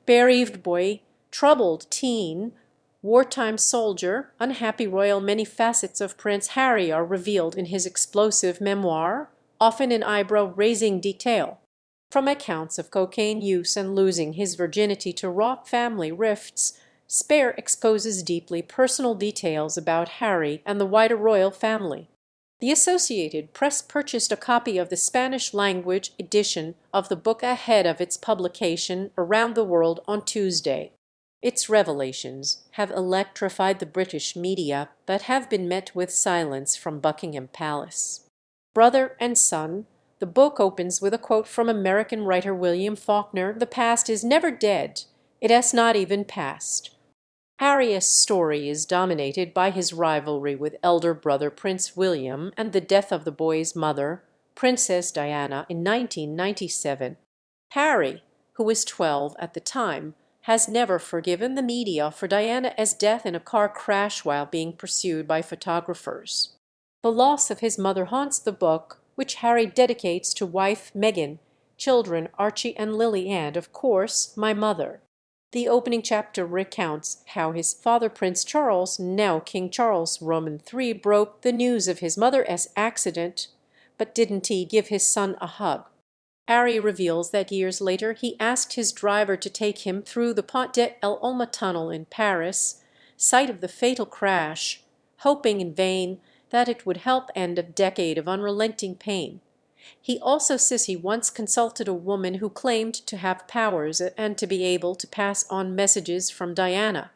bereaved boy, troubled teen, wartime soldier, unhappy royal, many facets of Prince Harry are revealed in his explosive memoir, often in eyebrow-raising detail. From accounts of cocaine use and losing his virginity to raw family rifts, Spare exposes deeply personal details about Harry and the wider royal family. The Associated Press purchased a copy of the Spanish-language edition of the book ahead of its publication around the world on Tuesday. Its revelations have electrified the British media, but have been met with silence from Buckingham Palace. Brother and son, the book opens with a quote from American writer William Faulkner: "The past is never dead, it has not even passed." Harry's story is dominated by his rivalry with elder brother Prince William and the death of the boy's mother, Princess Diana, in 1997. Harry, who was 12 at the time, has never forgiven the media for Diana's death in a car crash while being pursued by photographers. The loss of his mother haunts the book, which Harry dedicates to wife Meghan, children Archie and Lili, and, of course, my mother. The opening chapter recounts how his father Prince Charles, now King Charles Roman III, broke the news of his mother's accident, but didn't he give his son a hug? Harry reveals that years later he asked his driver to take him through the Pont de l'Alma tunnel in Paris, site of the fatal crash, hoping in vain that it would help end a decade of unrelenting pain. He also says he once consulted a woman who claimed to have powers and to be able to pass on messages from Diana.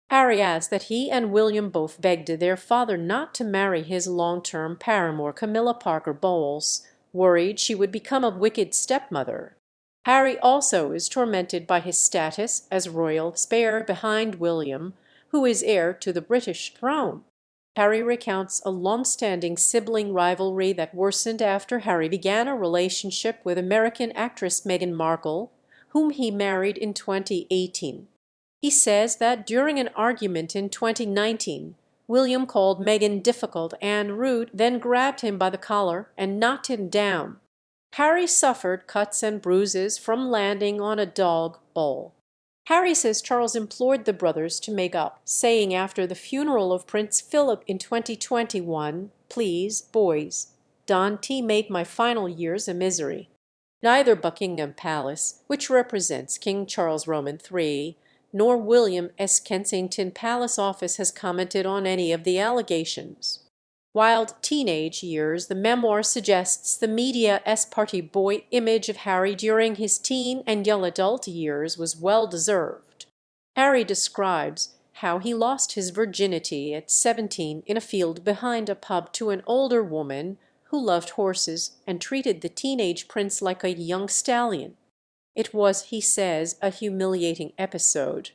Harry adds that he and William both begged their father not to marry his long-term paramour Camilla Parker-Bowles, worried she would become a wicked stepmother. Harry also is tormented by his status as royal spare behind William, who is heir to the British throne. Harry recounts a long-standing sibling rivalry that worsened after Harry began a relationship with American actress Meghan Markle, whom he married in 2018. He says that during an argument in 2019, William called Meghan difficult and rude, then grabbed him by the collar and knocked him down. Harry suffered cuts and bruises from landing on a dog bowl. Harry says Charles implored the brothers to make up, saying after the funeral of Prince Philip in 2021, "Please, boys, Dante made my final years a misery." Neither Buckingham Palace, which represents King Charles Roman III, nor William's Kensington Palace office has commented on any of the allegations. Wild teenage years, the memoir suggests the media's party boy image of Harry during his teen and young adult years was well-deserved. Harry describes how he lost his virginity at 17 in a field behind a pub to an older woman who loved horses and treated the teenage prince like a young stallion. It was, he says, a humiliating episode.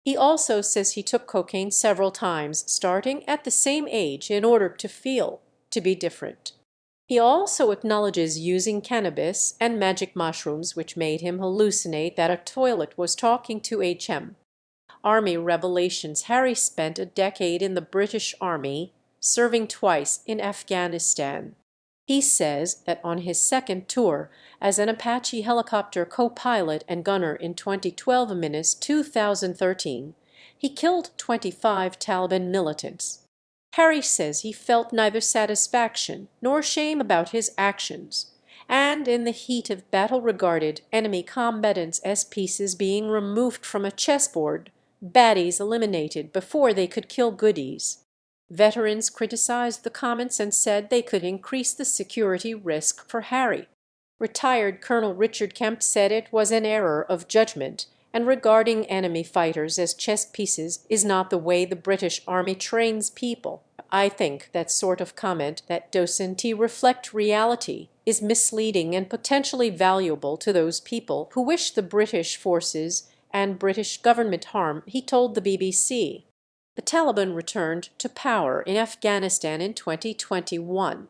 He also says he took cocaine several times, starting at the same age, in order to be different. He also acknowledges using cannabis and magic mushrooms, which made him hallucinate that a toilet was talking to him. Army revelations: Harry spent a decade in the British Army, serving twice in Afghanistan. He says that on his second tour as an Apache helicopter co-pilot and gunner in 2012–2013, he killed 25 Taliban militants. Harry says he felt neither satisfaction nor shame about his actions, and in the heat of battle regarded enemy combatants as pieces being removed from a chessboard, baddies eliminated before they could kill goodies. Veterans criticized the comments and said they could increase the security risk for Harry. Retired Colonel Richard Kemp said it was an error of judgment, and regarding enemy fighters as chess pieces is not the way the British Army trains people. I think that sort of comment, that doesn't reflect reality, is misleading and potentially valuable to those people who wish the British forces and British government harm, he told the BBC. The Taliban returned to power in Afghanistan in 2021.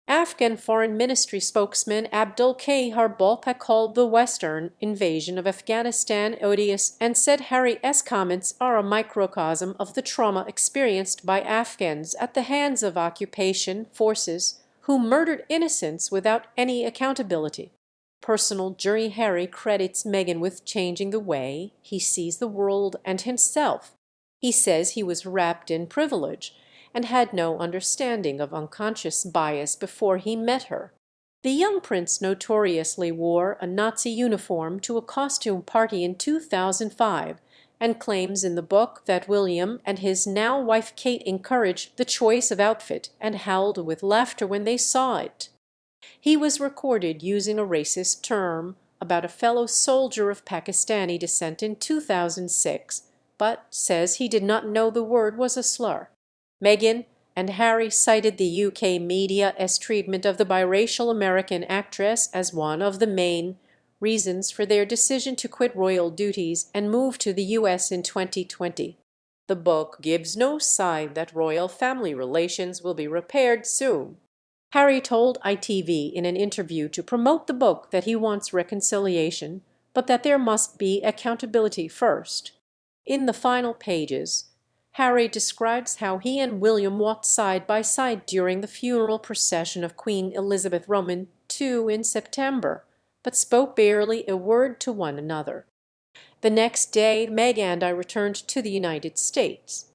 Afghan Foreign Ministry spokesman Abdul Qahar Balkhi called the Western invasion of Afghanistan odious and said Harry's comments are a microcosm of the trauma experienced by Afghans at the hands of occupation forces who murdered innocents without any accountability. Personal jury Harry credits Meghan with changing the way he sees the world and himself. He says he was wrapped in privilege and had no understanding of unconscious bias before he met her. The young prince notoriously wore a Nazi uniform to a costume party in 2005 and claims in the book that William and his now wife Kate encouraged the choice of outfit and howled with laughter when they saw it. He was recorded using a racist term about a fellow soldier of Pakistani descent in 2006, but says he did not know the word was a slur. Meghan and Harry cited the UK media's treatment of the biracial American actress as one of the main reasons for their decision to quit royal duties and move to the US in 2020. The book gives no sign that royal family relations will be repaired soon. Harry told ITV in an interview to promote the book that he wants reconciliation, but that there must be accountability first. In the final pages, Harry describes how he and William walked side by side during the funeral procession of Queen Elizabeth II in September, but spoke barely a word to one another. The next day, Meg and I returned to the United States.